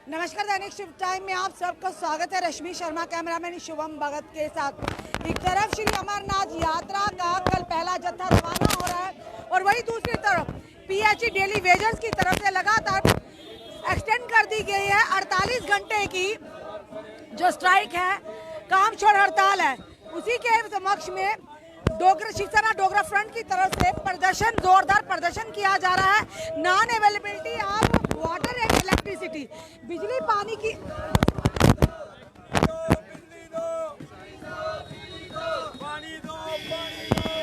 नमस्कार, दैनिक शिव टाइम में आप सबका स्वागत है। रश्मि शर्मा कैमरामैन शुभम भगत के साथ। एक तरफ श्री अमरनाथ यात्रा का कल पहला जत्था रवाना हो रहा है और वही दूसरी तरफ पीएचई डेली वेजेस की तरफ से लगातार एक्सटेंड कर दी गई है 48 घंटे की जो स्ट्राइक है, काम छोड़ हड़ताल है। उसी के समक्ष में शिवसेना डोगरा फ्रंट की तरफ से प्रदर्शन, जोरदार प्रदर्शन किया जा रहा है। Non availability of water and electricity, बिजली पानी की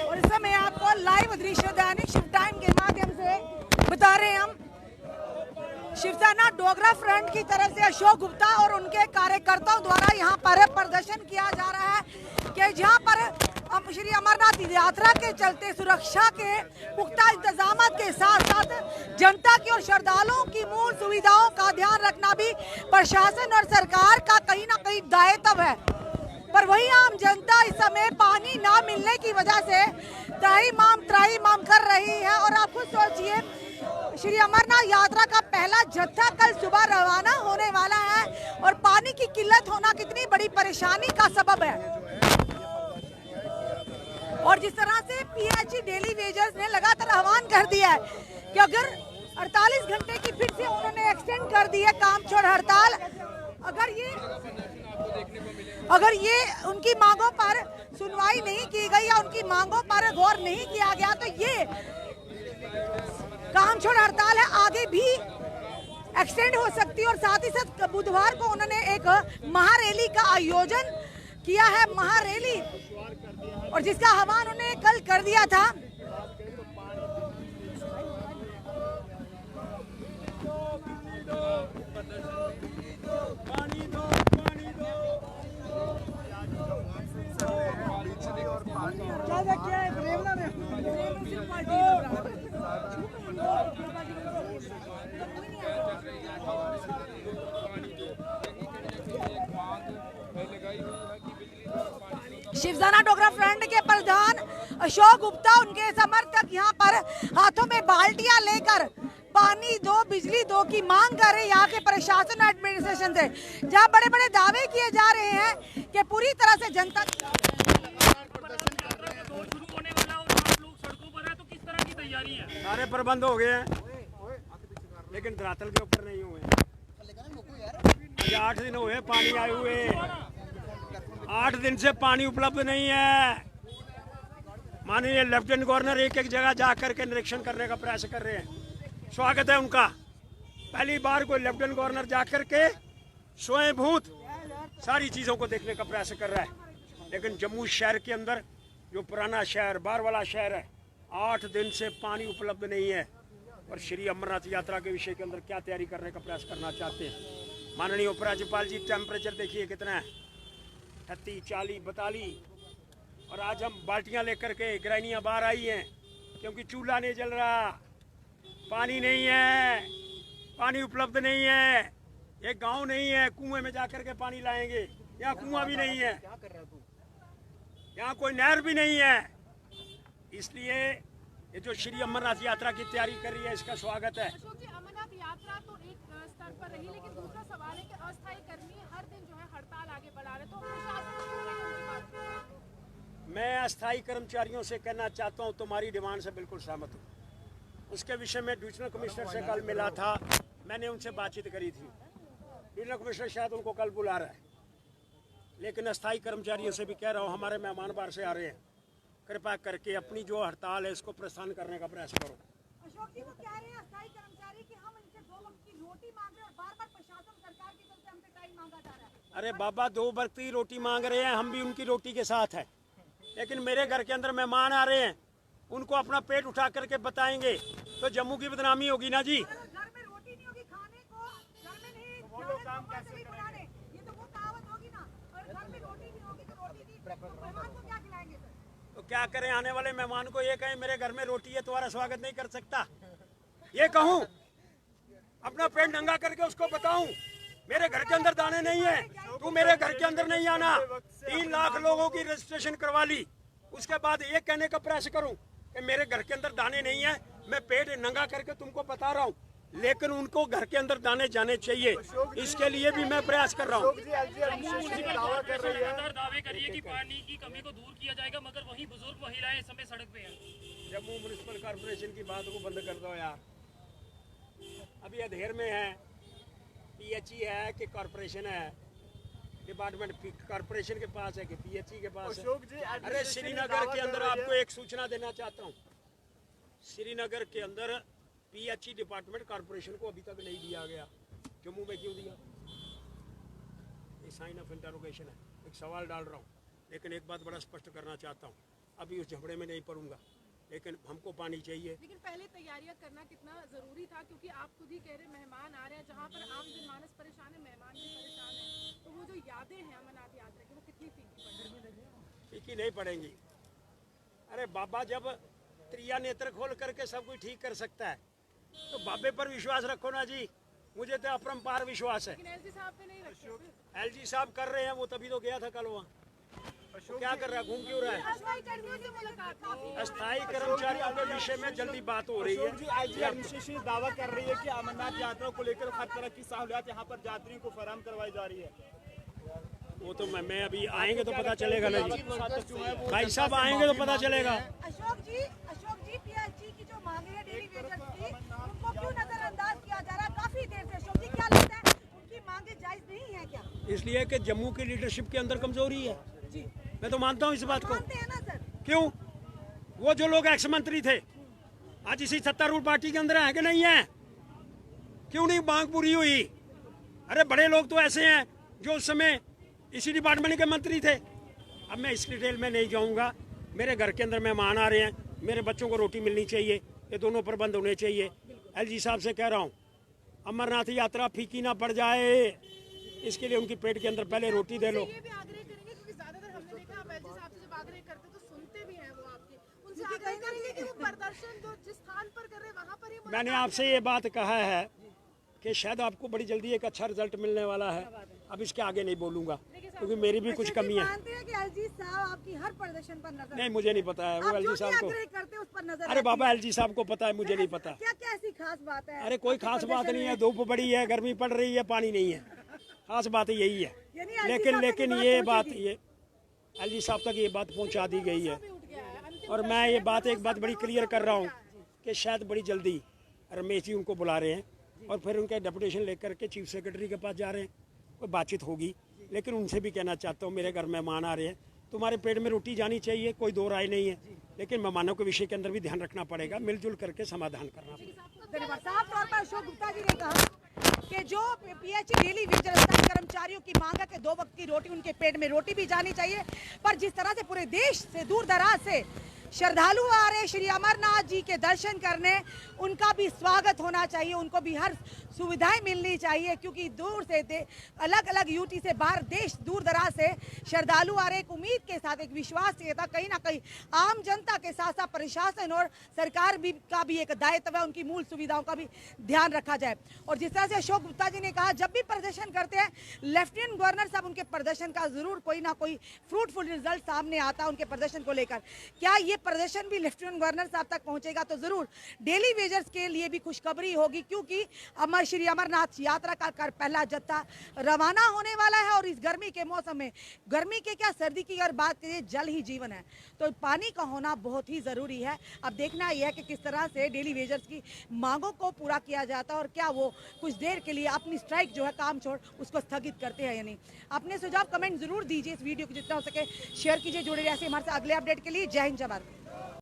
और इस समय आपको लाइव दृश्य दैनिक शिव टाइम के माध्यम से बता रहे हैं हम। शिवसेना डोगरा फ्रंट की तरफ से अशोक गुप्ता और उनके कार्यकर्ताओं द्वारा यहाँ पर प्रदर्शन किया जा रहा है कि जहाँ पर श्री अमरनाथ यात्रा के चलते सुरक्षा के पुख्ता इंतजाम के साथ साथ जनता की और श्रद्धालुओं की मूल सुविधाओं का ध्यान रखना भी प्रशासन और सरकार का कहीं ना कहीं दायित्व है। पर वही आम जनता इस समय पानी ना मिलने की वजह से त्राहिमाम कर रही है। और आप खुद सोचिए, श्री अमरनाथ यात्रा का पहला जत्था कल सुबह रवाना होने वाला है और पानी की किल्लत होना कितनी बड़ी परेशानी का सबब है। और जिस तरह से पीएचई डेली वेजेस ने लगातार आह्वान कर दिया है कि अगर 48 घंटे की फिर से उन्होंने एक्सटेंड कर दी है काम छोड़ हड़ताल, अगर ये उनकी मांगों पर सुनवाई नहीं की गई या उनकी मांगों पर गौर नहीं किया गया तो ये काम छोड़ हड़ताल है आगे भी एक्सटेंड हो सकती है। और साथ ही साथ बुधवार को उन्होंने एक महारैली का आयोजन किया है, महारैली, और जिसका आह्वान उन्होंने कल कर दिया था। शिवसेना डोगरा फ्रंट के प्रधान अशोक गुप्ता, उनके समर्थक यहाँ पर हाथों में बाल्टियां लेकर पानी दो, बिजली दो की मांग कर रहे हैं यहाँ के प्रशासन और एडमिनिस्ट्रेशन से, जहाँ बड़े बड़े दावे किए जा रहे हैं कि पूरी तरह से जनता सारे प्रबंध हो गए हैं लेकिन धरातल के ऊपर नहीं हुए। 8 दिन हुए पानी आए हुए, 8 दिन से पानी उपलब्ध नहीं है। माननीय लेफ्टिनेंट गवर्नर एक एक जगह जा करके निरीक्षण करने का प्रयास कर रहे हैं, स्वागत है उनका। पहली बार कोई लेफ्टिनेंट गवर्नर जा करके स्वयंभूत सारी चीज़ों को देखने का प्रयास कर रहा है। लेकिन जम्मू शहर के अंदर जो पुराना शहर, बार वाला शहर है, 8 दिन से पानी उपलब्ध नहीं है। और श्री अमरनाथ यात्रा के विषय के अंदर क्या तैयारी करने का प्रयास करना चाहते हैं। माननीय उपराज्यपाल जी, टेम्परेचर देखिए कितना है, 38, 40, 42। और आज हम बाल्टियां लेकर के गृहिणियां बाहर आई हैं क्योंकि चूल्हा नहीं जल रहा, पानी नहीं है, पानी उपलब्ध नहीं है। एक गांव नहीं है, कुएं में जाकर के पानी लाएंगे, यहाँ कुआं भी नहीं है, यहाँ कोई नहर भी नहीं है। इसलिए ये जो श्री अमरनाथ यात्रा की तैयारी कर रही है, इसका स्वागत है। अमरनाथ यात्रा तो एक स्तर पर रही, लेकिन दूसरा सवाल है कि अस्थायी कर्मी हर दिन जो है हड़ताल आगे बढ़ा रहे, तो मैं अस्थायी कर्मचारियों से कहना चाहता हूं, तुम्हारी डिमांड से बिल्कुल सहमत हूं। उसके विषय में डिविजनल कमिश्नर से कल मिला था, मैंने उनसे बातचीत करी थी। डिविजनल कमिश्नर शायद उनको कल बुला रहा है, लेकिन अस्थायी कर्मचारियों से भी कह रहा हूँ, हमारे मेहमान बाहर से आ रहे हैं, कृपया करके अपनी जो हड़ताल है इसको प्रस्थान करने का प्रयास करो। अशोक जी वो कह रहे हैं अस्थायी कर्मचारी कि हम इनसे 2 वक्त की रोटी मांग रहे हैं और बार-बार प्रशासन सरकार की तरफ से हमसे टाइम मांगा जा रहा है। अरे बाबा, 2 वक्त की रोटी मांग रहे हैं, हम भी उनकी रोटी के साथ है, लेकिन मेरे घर के अंदर मेहमान आ रहे हैं, उनको अपना पेट उठा करके बताएंगे तो जम्मू की बदनामी होगी ना जी। घर में रोटी नहीं होगी खाने को, घर में नहीं वो लोग काम कैसे करेंगे? ये तो वो कहावत होगी ना, और घर में रोटी नहीं होगी तो रोटी नहीं, मेहमान को क्या खिलाएंगे सर? तो क्या करें, आने वाले मेहमान को ये कहें मेरे घर में रोटी है, तुम्हारा स्वागत नहीं कर सकता? ये कहूँ, अपना पेट नंगा करके उसको बताऊं मेरे घर के अंदर दाने नहीं है, तू मेरे घर के अंदर नहीं आना। 3 लाख लोगों की रजिस्ट्रेशन करवा ली, उसके बाद ये कहने का प्रयास करूं कि मेरे घर के अंदर दाने नहीं है, मैं पेट नंगा करके तुमको बता रहा हूँ लेकिन उनको घर के अंदर दाने जाने चाहिए। इसके लिए भी मैं प्रयास कर रहा हूँ। दावे करिए कि पानी की कमी को दूर किया जाएगा, मगर वहीं बुजुर्ग महिलाएं इस समय सड़क पे हैं। जम्मू म्युनिसिपल कॉर्पोरेशन की बात को बंद कर दो यार। अभी अधेर में है, पीएचई है कि कॉर्पोरेशन है, डिपार्टमेंट कॉर्पोरेशन के पास है कि पीएचई के पास है। अरे श्रीनगर के अंदर आपको एक सूचना देना चाहता हूँ, श्रीनगर के अंदर पीएचई डिपार्टमेंट कॉर्पोरेशन को अभी तक नहीं दिया गया। जम्मू में क्यों दिया? ये साइन ऑफ इंटरोगेशन है। एक सवाल डाल रहा हूँ, लेकिन एक बात बड़ा स्पष्ट करना चाहता हूँ, अभी उस झगड़े में नहीं पड़ूंगा, लेकिन हमको पानी चाहिए। लेकिन पहले तैयारियां करना कितना जरूरी था, क्योंकि आप खुद ही कह रहे मेहमान आ रहे हैं, जहाँ पर आम जनमानस परेशान है, मेहमान भी परेशान है, तो वो जो यादें हैं अमरनाथ यात्रा की, वो कितनी फीकी नहीं पड़ेंगी। अरे बाबा जब त्रिया नेत्र खोल करके सब कुछ ठीक कर सकता है, तो बाबे पर विश्वास रखो ना जी। मुझे तो अपरंपार विश्वास है। एलजी साहब पे नहीं रखते। एलजी साहब कर रहे हैं, वो तभी तो गया था कल वहाँ। क्या कर रहा है, घूम क्यों रहा है? अस्थायी कर्मचारियों के विषय में जल्दी बात हो रही है। आईजी एडमिनिस्ट्रेशन दावा कर रही है कि अमरनाथ यात्रा को लेकर हर तरह की सहूलियत यहाँ पर यात्रियों को फराहम करवाई जा रही है। वो तो मैं अभी आएंगे तो पता चलेगा ना जी। भाई साहब आएंगे तो पता चलेगा। अशोक जी पीएचई की जो मांगे है डेली वेजर्स की, उनको क्यों नजरअंदाज किया जा रहा है काफी देर से? अशोक जी क्या लगता है, उनकी मांगे जायज नहीं है क्या? इसलिए कि जम्मू की लीडरशिप के अंदर कमजोरी है जी। मैं तो मानता हूँ इस बात को। मानते हैं ना सर? क्यों? वो जो लोग एक्स मंत्री थे आज इसी सत्तारूढ़ पार्टी के अंदर है कि नहीं है? क्यों नहीं मांग पूरी हुई? अरे बड़े लोग तो ऐसे हैं जो उस समय इसी डिपार्टमेंट के मंत्री थे। अब मैं इस डिटेल में नहीं जाऊंगा। मेरे घर के अंदर मेहमान आ रहे हैं, मेरे बच्चों को रोटी मिलनी चाहिए, ये दोनों प्रबंध होने चाहिए। एलजी साहब से कह रहा हूँ, अमरनाथ यात्रा फीकी ना पड़ जाए, इसके लिए उनकी पेट के अंदर पहले रोटी दे लो। ये भी आग्रह करेंगे, क्योंकि ज्यादातर हमने देखा आप एलजी साहब से जब आग्रह करते तो सुनते भी हैं वो आपके, उनसे आग्रह करेंगे कि वो प्रदर्शन जो जिस स्थान पर कर रहे हैं वहाँ पर ही मैंने आपसे ये बात कहा है कि शायद आपको बड़ी जल्दी एक अच्छा रिजल्ट मिलने वाला है। अब इसके आगे नहीं बोलूंगा क्योंकि मेरी भी कुछ कमी है। मानते हैं कि एलजी साहब आपकी हर प्रदर्शन पर नजर? नहीं, मुझे नहीं पता है। वो एलजी साहब को करते उस पर नजर? अरे बाबा एलजी साहब को पता है, मुझे नहीं पता। क्या क्या ऐसी खास बात है? अरे कोई खास बात नहीं है, धूप बड़ी है, गर्मी पड़ रही है, पानी नहीं है, खास बात यही है। लेकिन ये बात ये एलजी साहब तक ये बात पहुंचा दी गई है। और मैं ये बात एक बात बड़ी क्लियर कर रहा हूँ कि शायद बड़ी जल्दी रमेश जी उनको बुला रहे हैं और फिर उनके डेपुटेशन लेकर के चीफ सेक्रेटरी के पास जा रहे हैं, कोई बातचीत होगी। लेकिन उनसे भी कहना चाहता हूँ, मेरे घर मेहमान आ रहे हैं, तुम्हारे पेट में रोटी जानी चाहिए, कोई दो राय नहीं है, लेकिन मेहमानों के विषय के अंदर भी ध्यान रखना पड़ेगा, मिलजुल करके समाधान करना पड़ेगा। धन्यवाद। साफ तौर पर अशोक गुप्ता जी ने कहा कि जो पीएचई डेली वेजर कर्मचारियों की मांग है कि 2 वक्त की रोटी, उनके पेट में रोटी भी जानी चाहिए। पर जिस तरह से पूरे देश से दूर दराज से श्रद्धालु आ रहे श्री अमरनाथ जी के दर्शन करने, उनका भी स्वागत होना चाहिए, उनको भी हर सुविधाएं मिलनी चाहिए, क्योंकि दूर से अलग अलग यूटी से बाहर देश दूर दराज से श्रद्धालु आ रहे। एक उम्मीद के साथ, एक विश्वास के साथ, कहीं ना कहीं आम जनता के साथ साथ प्रशासन और सरकार भी का भी एक दायित्व है, उनकी मूल सुविधाओं का भी ध्यान रखा जाए। और जिस तरह से अशोक गुप्ता जी ने कहा, जब भी प्रदर्शन करते हैं लेफ्टिनेंट गवर्नर साहब, उनके प्रदर्शन का जरूर कोई ना कोई फ्रूटफुल रिजल्ट सामने आता है उनके प्रदर्शन को लेकर। क्या ये प्रदर्शन भी लेफ्टिनेंट गवर्नर साहब तक पहुंचेगा तो जरूर डेली वेजर्स के लिए भी खुशखबरी होगी, क्योंकि श्री अमरनाथ यात्रा का पहला जत्था रवाना होने वाला है। और इस गर्मी के मौसम में, गर्मी के क्या सर्दी की अगर बात करें, जल ही जीवन है, तो पानी का होना बहुत ही जरूरी है। अब देखना यह है कि किस तरह से डेली वेजर्स की मांगों को पूरा किया जाता है और क्या वो कुछ देर के लिए अपनी स्ट्राइक जो है काम छोड़ उसको स्थगित करते हैं या नहीं। अपने सुझाव कमेंट जरूर दीजिए, इस वीडियो को जितना हो सके शेयर कीजिए, जुड़े रहिए हमारे साथ अगले अपडेट के लिए। जय हिंद, जय भारत।